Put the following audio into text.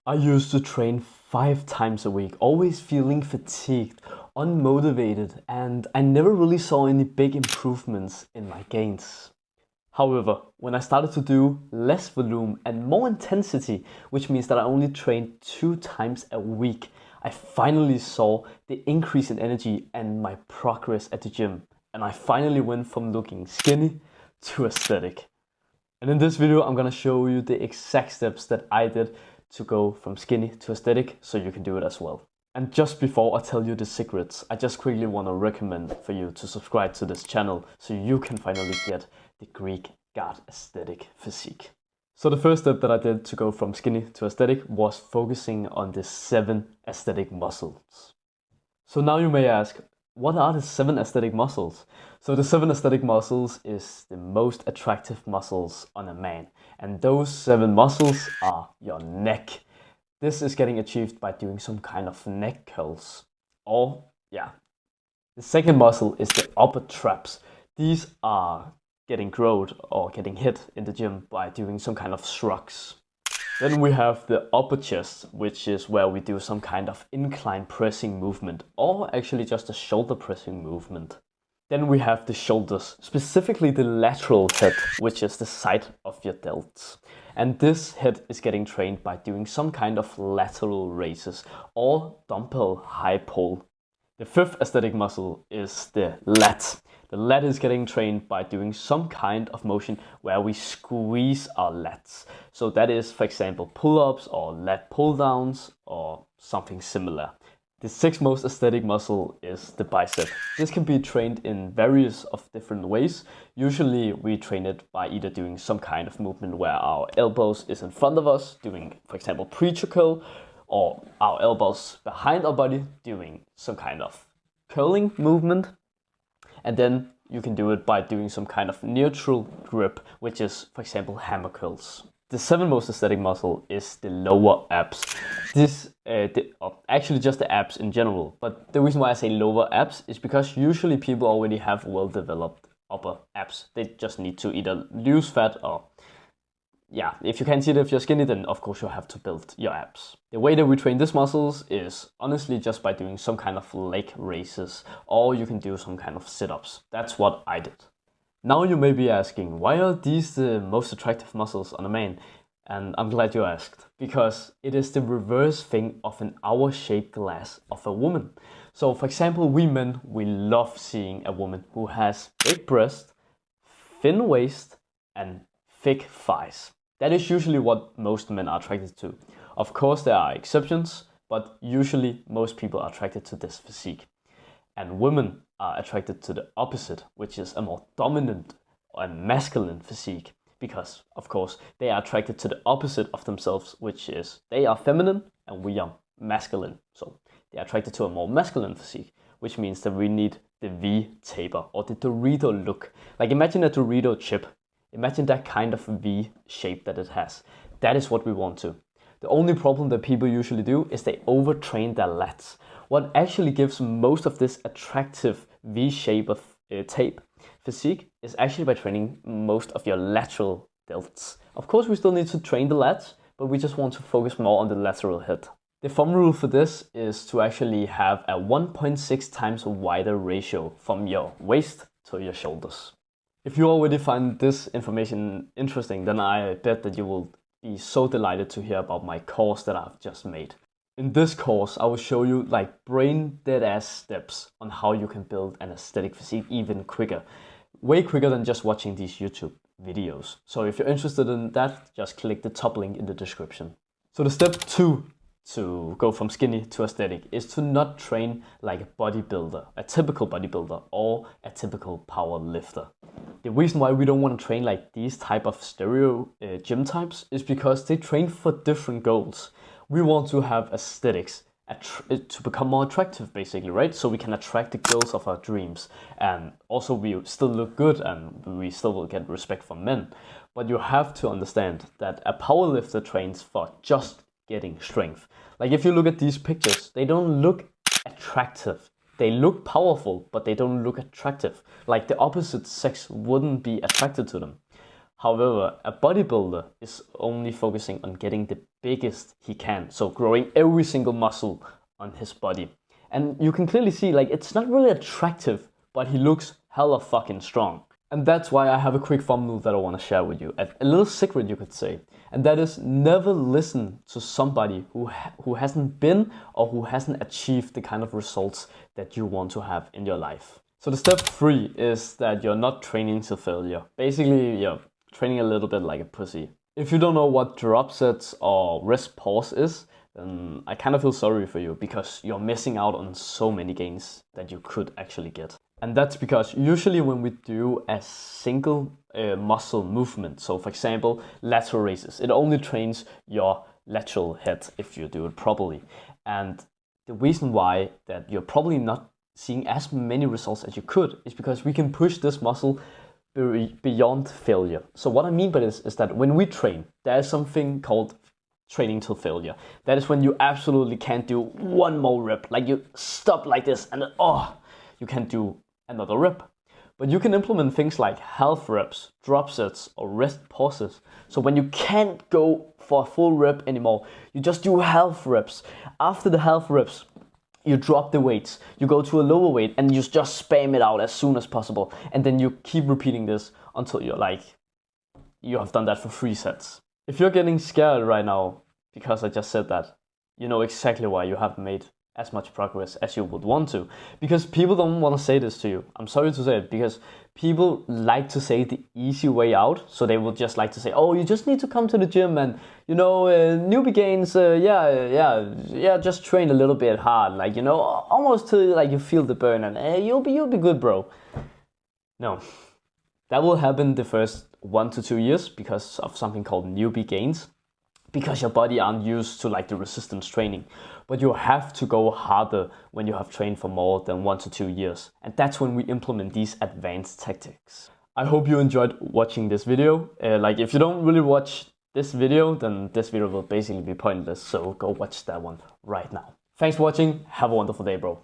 I used to train 5 times a week, always feeling fatigued, unmotivated, and I never really saw any big improvements in my gains. However, when I started to do less volume and more intensity, which means that I only trained 2 times a week, I finally saw the increase in energy and my progress at the gym. And I finally went from looking skinny to aesthetic. And in this video, I'm gonna show you the exact steps that I did to go from skinny to aesthetic so you can do it as well. And just before I tell you the secrets, I just quickly want to recommend for you to subscribe to this channel so you can finally get the Greek God aesthetic physique. So the first step that I did to go from skinny to aesthetic was focusing on the 7 aesthetic muscles. So now you may ask, what are the 7 aesthetic muscles? So the 7 aesthetic muscles is the most attractive muscles on a man. And those 7 muscles are your neck. This is getting achieved by doing some kind of neck curls. The second muscle is the upper traps. These are getting growed or getting hit in the gym by doing some kind of shrugs. Then we have the upper chest, which is where we do some kind of incline pressing movement, or actually just a shoulder pressing movement. Then we have the shoulders, specifically the lateral head, which is the side of your delts. And this head is getting trained by doing some kind of lateral raises or dumbbell high pull. The 5th aesthetic muscle is the lat. The lat is getting trained by doing some kind of motion where we squeeze our lats. So that is, for example, pull-ups or lat pull-downs or something similar. The 6th most aesthetic muscle is the bicep. This can be trained in various of different ways. Usually we train it by either doing some kind of movement where our elbows is in front of us, doing, for example, preacher curl, or our elbows behind our body, doing some kind of curling movement. And then you can do it by doing some kind of neutral grip, which is, for example, hammer curls. The 7th most aesthetic muscle is the lower abs. Actually just the abs in general. But the reason why I say lower abs is because usually people already have well-developed upper abs. They just need to either lose fat or if you can't see it if you're skinny, then of course you have to build your abs. The way that we train these muscles is honestly just by doing some kind of leg raises, or you can do some kind of sit-ups. That's what I did. Now you may be asking, why are these the most attractive muscles on a man? And I'm glad you asked, because it is the reverse thing of an hour-shaped glass of a woman. So for example, we men, we love seeing a woman who has big breast, thin waist, and thick thighs. That is usually what most men are attracted to. Of course, there are exceptions, but usually most people are attracted to this physique. And women are attracted to the opposite, which is a more dominant and masculine physique. Because, of course, they are attracted to the opposite of themselves, which is they are feminine and we are masculine. So they are attracted to a more masculine physique, which means that we need the V taper or the Dorito look. Like imagine a Dorito chip. Imagine that kind of V shape that it has. That is what we want to. The only problem that people usually do is they overtrain their lats. What actually gives most of this attractive V shape of tape physique is actually by training most of your lateral delts. Of course, we still need to train the lats, but we just want to focus more on the lateral head. The thumb rule for this is to actually have a 1.6 times wider ratio from your waist to your shoulders. If you already find this information interesting, then I bet that you will be so delighted to hear about my course that I've just made. In this course, I will show you like brain dead ass steps on how you can build an aesthetic physique even quicker. Way quicker than just watching these YouTube videos. So if you're interested in that, just click the top link in the description. So the step 2 to go from skinny to aesthetic is to not train like a bodybuilder, a typical bodybuilder or a typical power lifter. The reason why we don't want to train like these type of stereo gym types is because they train for different goals. We want to have aesthetics to become more attractive basically, right? So we can attract the girls of our dreams, and also we still look good and we still will get respect from men. But you have to understand that a powerlifter trains for just getting strength. Like if you look at these pictures, they don't look attractive. They look powerful, but they don't look attractive. Like the opposite sex wouldn't be attracted to them. However, a bodybuilder is only focusing on getting the biggest he can, so growing every single muscle on his body. And you can clearly see, like, it's not really attractive, but he looks hella fucking strong. And that's why I have a quick formula that I want to share with you, a little secret you could say. And that is, never listen to somebody who hasn't been or who hasn't achieved the kind of results that you want to have in your life. So the step 3 is that you're not training to failure. Basically, you're training a little bit like a pussy. If you don't know what drop sets or rest pause is, then I kind of feel sorry for you, because you're missing out on so many gains that you could actually get. And that's because usually when we do a single muscle movement, so for example, lateral raises, it only trains your lateral head if you do it properly. And the reason why that you're probably not seeing as many results as you could is because we can push this muscle beyond failure. So what I mean by this is that when we train, there is something called training till failure. That is when you absolutely can't do one more rep. Like, you stop like this and you can't do another rep. But you can implement things like half reps, drop sets, or rest pauses. So when you can't go for a full rep anymore, you just do half reps. After the half reps, you drop the weights, you go to a lower weight, and you just spam it out as soon as possible. And then you keep repeating this until you have done that for 3 sets. If you're getting scared right now because I just said that, you know exactly why you haven't made as much progress as you would want to. Because people don't want to say this to you. I'm sorry to say it, because people like to say the easy way out. So they will just like to say, oh, you just need to come to the gym and, newbie gains, just train a little bit hard. Like, almost till like you feel the burn and you'll be good, bro. No, that will happen the first 1 to 2 years because of something called newbie gains. Because your body aren't used to like the resistance training. But you have to go harder when you have trained for more than 1 to 2 years. And that's when we implement these advanced tactics. I hope you enjoyed watching this video. If you don't really watch this video, then this video will basically be pointless. So go watch that one right now. Thanks for watching. Have a wonderful day, bro.